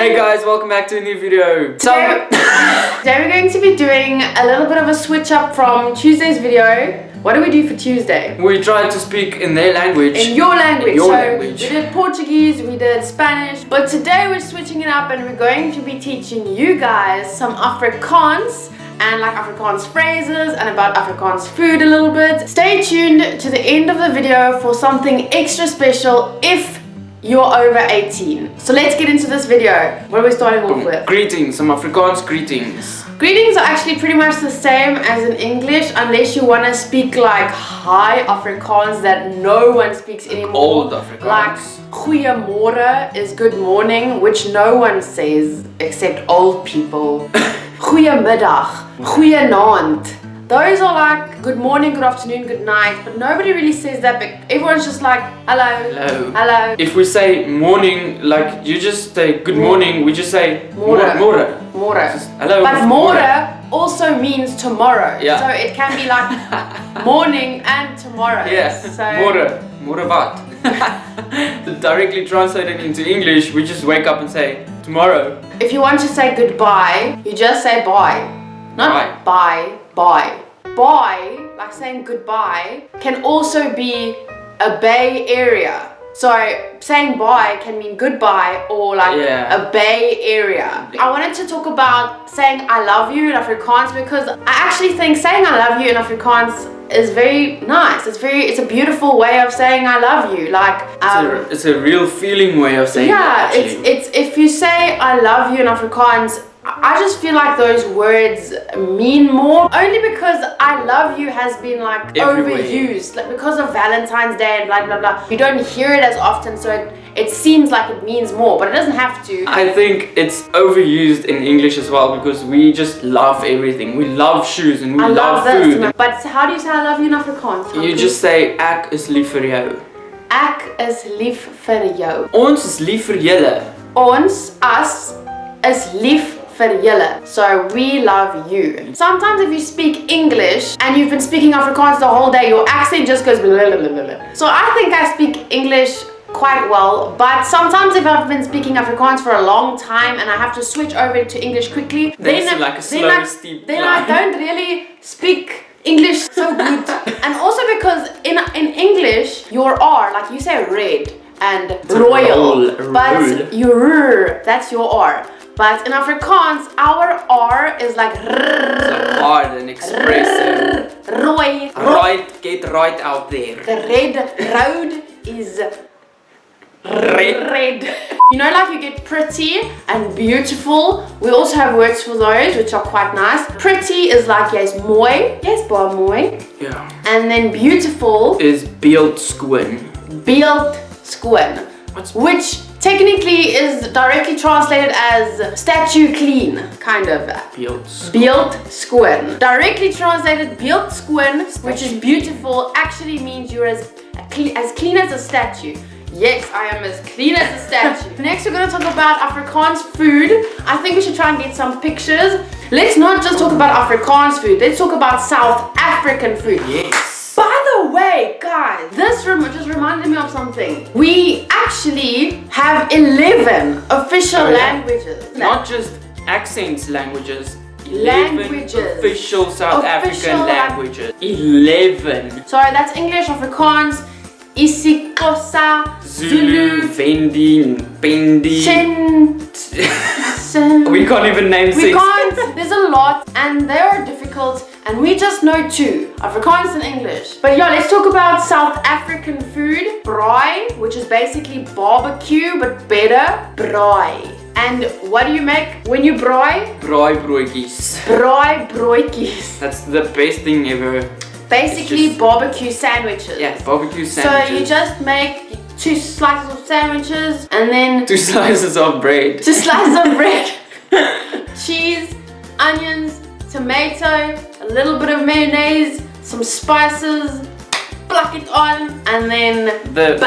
Hey guys, welcome back to a new video. Today we're going to be doing a little bit of a switch up from Tuesday's video. What do we do for Tuesday? We tried to speak in their language. In your language. language. We did Portuguese, we did Spanish, but today we're switching it up and we're going to be teaching you guys some Afrikaans and like Afrikaans phrases and about Afrikaans food a little bit. Stay tuned to the end of the video for something extra special if you're over 18. So let's get into this video. What are we starting off with? Greetings, some Afrikaans greetings. Greetings are actually pretty much the same as in English unless you want to speak like high Afrikaans that no one speaks anymore. Old Afrikaans. Like goeiemorgen is good morning, which no one says except old people. Goeiemiddag, goeienaand. Those are like good morning, good afternoon, good night, but nobody really says that. But everyone's just like hello, hello, hello. If we say morning, like you just say good morning, we just say more. Hello. But more also means tomorrow. Yeah. So it can be like morning and tomorrow. Yes. So More wat. Directly translated into English, we just wake up and say tomorrow. if you want to say goodbye, you just say bye. Not bye. Bye. Bye, like saying goodbye, can also be a bay area. So saying bye can mean goodbye or like a bay area. I wanted to talk about saying I love you in Afrikaans because I actually think saying I love you in Afrikaans is very nice. It's a beautiful way of saying I love you. Like it's a real feeling way of saying that, it's if you say I love you in Afrikaans, I just feel like those words mean more only because I love you has been like overused, like because of Valentine's Day and blah blah blah. You don't hear it as often, so it seems like it means more, but it doesn't have to. I think it's overused in English as well because we just love everything. We love shoes and we love food. But how do you say I love you in Afrikaans? You just say ek is lief vir jou. Ek is lief vir jou. Ons is lief vir julle. Ons, us, is lief vir julle. So we love you. Sometimes if you speak English and you've been speaking Afrikaans the whole day, your accent just goes blah, blah, blah, blah. So I think I speak English quite well, but sometimes if I've been speaking Afrikaans for a long time and I have to switch over to English quickly, then I don't really speak English so good. And also because in English, your R, like you say red and royal, but your that's your R. But in Afrikaans, our R is like hard and expressive. Roy. Right, get right out there. The red road is red. You know, like you get pretty and beautiful. We also have words for those, which are quite nice. Pretty is like yes, mooi. Yes, baie mooi. Yeah. And then beautiful is beeld skoon. Beeld skoon. Which technically is directly translated as statue clean, kind of. Beeld skoon. Directly translated beeld skoon, which is beautiful, actually means you're as clean as a statue. Yes, I am as clean as a statue. Next, we're going to talk about Afrikaans food. I think we should try and get some pictures. Let's not just talk about Afrikaans food. Let's talk about South African food. Yes. By the way, guys, this just reminded me of something. We actually have 11 official languages. Not just accents languages. Official South African languages. 11. Sorry, that's English, Afrikaans, isiXhosa, Zulu, Vendi, Pendi. We can't even name 6. We can't. There's a lot and they are difficult and we just know 2, Afrikaans and English. But yeah, let's talk about South African food. Braai, which is basically barbecue but better. Braai. And what do you make when you braai? Braai broodjies. Braai broodjies. That's the best thing ever. Basically barbecue sandwiches. Yeah, barbecue sandwiches. So you just make 2 slices of sandwiches and then 2 slices of bread. 2 slices of bread. Cheese, onions, tomato, a little bit of mayonnaise, some spices, pluck it on, and then the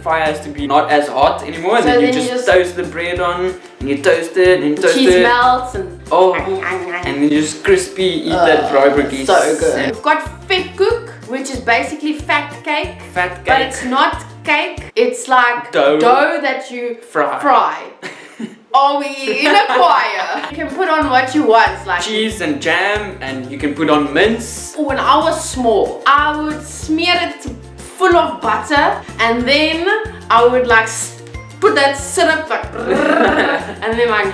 fire has to be not as hot anymore. So then you just toast the bread on, and you toast it, and toast cheese melts, and and then you just crispy eat that braai broodjies. So good. We've got vetkoek, which is basically fat cake. Fat cake. But it's not cake. It's like dough that you fry. Are we in a choir? You can put on what you want, like cheese and jam, and you can put on mince. When I was small, I would smear it full of butter, and then I would like put that syrup like and then like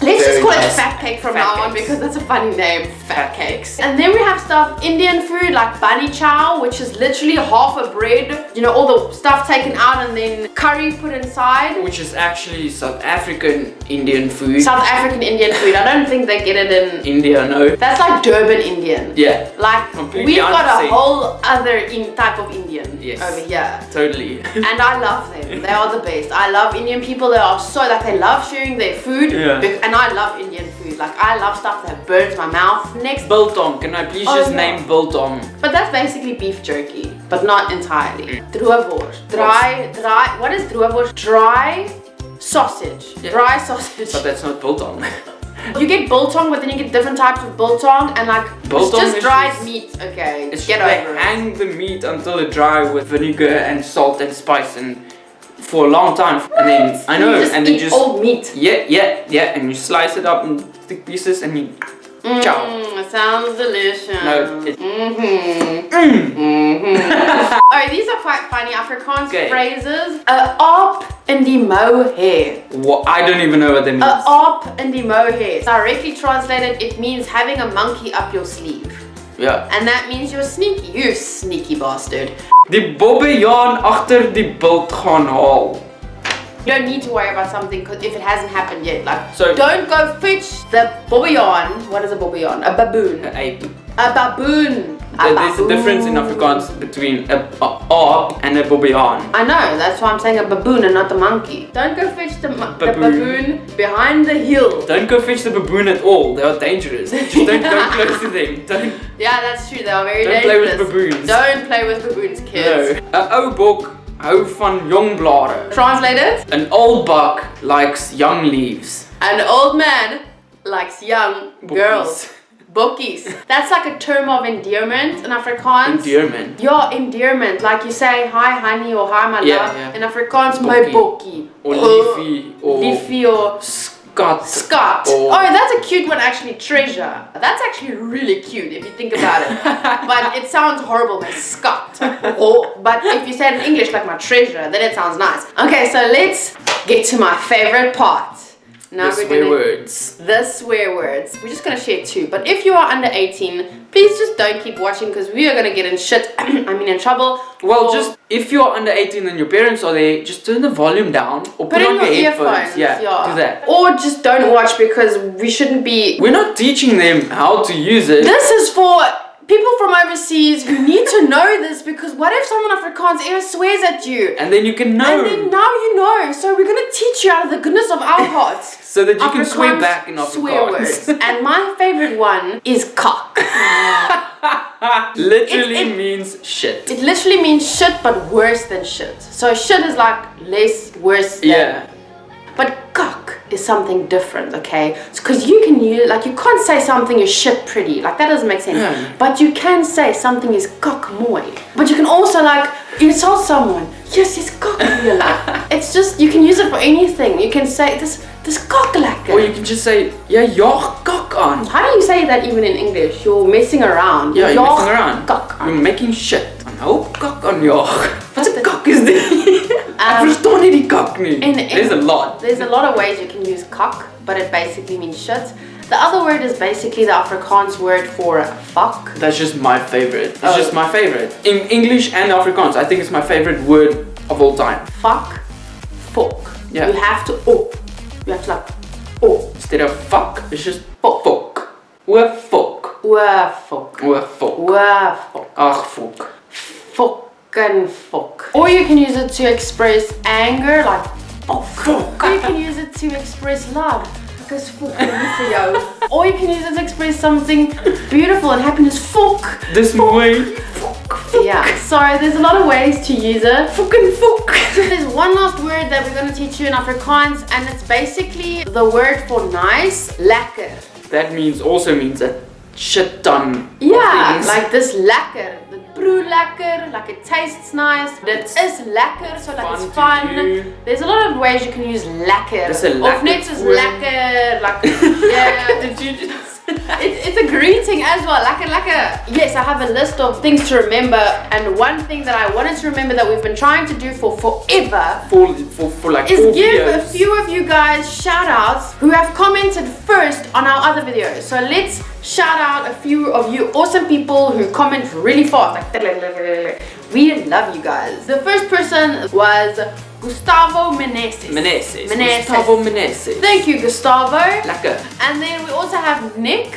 let's just call it fat cake from now on because that's a funny name, fat cakes. And then we have stuff, Indian food like bani chow, which is literally half a bread, you know, all the stuff taken out and then curry put inside, which is actually South African Indian food. South African Indian food. I don't think they get it in India, no. That's like Durban Indian. Yeah. Like completely we've got a whole other type of Indian over here. Totally. And I love them. They are the best. I love Indian people. They are so like they love sharing their food. Yeah. And I love Indian food. Like I love stuff that burns my mouth. Next, biltong. Can I please just name biltong? But that's basically beef jerky, but not entirely. Droewors. Dry. What is droewors? Dry sausage. Yeah. Dry sausage. But that's not biltong. You get biltong, but then you get different types of biltong, and like biltong it's just dried meat. Okay, it's get over it. Hang the meat until it dry with vinegar and salt and spice and for a long time, and then I know, and then just old meat. Yeah, and you slice it up in thick pieces and you chow. It sounds delicious. No, Alright, these are quite funny Afrikaans phrases. Op in die mou hair. What? I don't even know what that means. Op in die mou hair. Directly translated, it means having a monkey up your sleeve. Yeah. And that means you're sneaky. You sneaky bastard. Die bobbejaan agter die bult gaan haal. You don't need to worry about something if it hasn't happened yet. Like, so don't go fetch the bobbejaan. What is a bobbejaan? A baboon. An ape. A baboon. There's a difference in Afrikaans between a aap and a bobbejaan. I know, that's why I'm saying a baboon and not the monkey. Don't go fetch the baboon behind the hill. Don't go fetch the baboon at all. They are dangerous. Just don't go close to them. Don't. Yeah, that's true. They are very dangerous. Don't play with baboons. Don't play with baboons, kids. No. 'n ou bok hou van jong blare. Translated? An old buck likes young leaves. An old man likes young girls. Bokkies. That's like a term of endearment in Afrikaans. Endearment. Yeah, endearment. Like you say, hi honey or hi my love. Yeah. In Afrikaans, my bokkie. Or liefie. Or liefie or skat. Skat. Oh, that's a cute one actually, treasure. That's actually really cute if you think about it. But it sounds horrible, my skat. But if you say it in English like my treasure, then it sounds nice. Okay, so let's get to my favorite part. Now the swear words. The swear words. We're just gonna share two. But if you are under 18, please just don't keep watching because we are gonna get in shit. in trouble. Well, just if you're under 18 and your parents are there, just turn the volume down or put on your earphones. Yeah, do that. Or just don't watch because we shouldn't be. We're not teaching them how to use it. This is for people from overseas who need to know this because what if someone Afrikaans ever swears at you? And then you can know. And then now you know. So we're going to teach you out of the goodness of our hearts. So that you can swear back in Afrikaans. Swear words. And my favorite one is cock. Literally means shit. It literally means shit but worse than shit. So shit is like worse than. Yeah. But cock is something different, okay? Because you can use, like, you can't say something is shit pretty. Like, that doesn't make sense. Yeah. But you can say something is cock mooi. But you can also, like, insult someone. Yes, it's cock mooi. It's just, you can use it for anything. You can say, this cock lekker. Or you can just say, ja, jag cock on. How do you say that even in English? You're messing around. Yeah, you're messing around. Cock on. You're making shit. Oh, cock on jag. Wat een kak is dit? Ek verstaan nie die kak nie. There's a lot. There's a lot of ways you can use cock, but it basically means shit. The other word is basically the Afrikaans word for fuck. That's just my favorite. It's just my favorite. In English and Afrikaans, I think it's my favorite word of all time. Fuck, fuck. Yeah. You have to You have to like Instead of fuck, it's just fuck. Or fuck. Or fuck. Or fuck. Or fuck. Ach, fuck. Fucking fuck. Or you can use it to express anger, like fuck. Or you can use it to express love, because fuck for you. Or you can use it to express something beautiful and happiness. Fuck. This way. Fuck. Yeah. So there's a lot of ways to use it. Fucking fuck. There's one last word that we're going to teach you in Afrikaans, and it's basically the word for nice, lekker. That also means a shit ton. Yeah, like this lekker. proe lekker, like it tastes nice. Dit is lekker, so like it's fun. There's a lot of ways you can use lekker. Of net soos lekker, like yeah. Did you just it's a greeting as well, lekker lekker. Yes, I have a list of things to remember, and one thing that I wanted to remember that we've been trying to do for forever for like is 4 give videos. a few of you guys shout outs who have commented first on our other videos. So let's shout out a few of you awesome people who comment really fast, like we love you guys. The first person was Gustavo Meneses. Gustavo Meneses. Thank you, Gustavo. Lekker. And then we also have Nick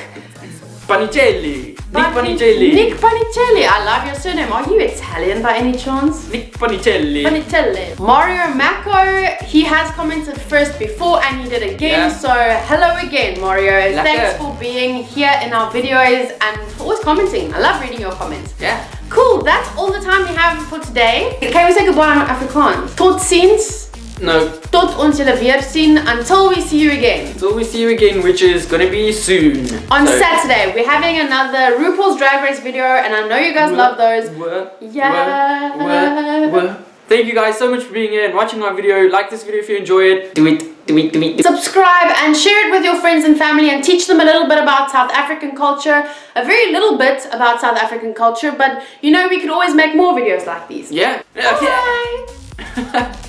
Panicelli. Nick Panicelli. Nick Panicelli. I love your surname. Are you Italian by any chance? Nick Panicelli. Panicelli. Mario Mako, he has commented first before and he did again. Yeah. So hello again, Mario. Lekker. Thanks for being here in our videos and for always commenting. I love reading your comments. Yeah. Cool, that's all the time we have for today. Can we say goodbye on Afrikaans? Tot ziens. No. Tot ons julle weer sien. Until we see you again. Until we see you again, which is gonna be soon. On Saturday, we're having another RuPaul's Drag Race video, and I know you guys love those. Yeah. Thank you guys so much for being here and watching our video. Like this video if you enjoy it. Do it. Subscribe and share it with your friends and family and teach them a little bit about South African culture. A very little bit about South African culture, but you know we could always make more videos like these. Yeah. Bye.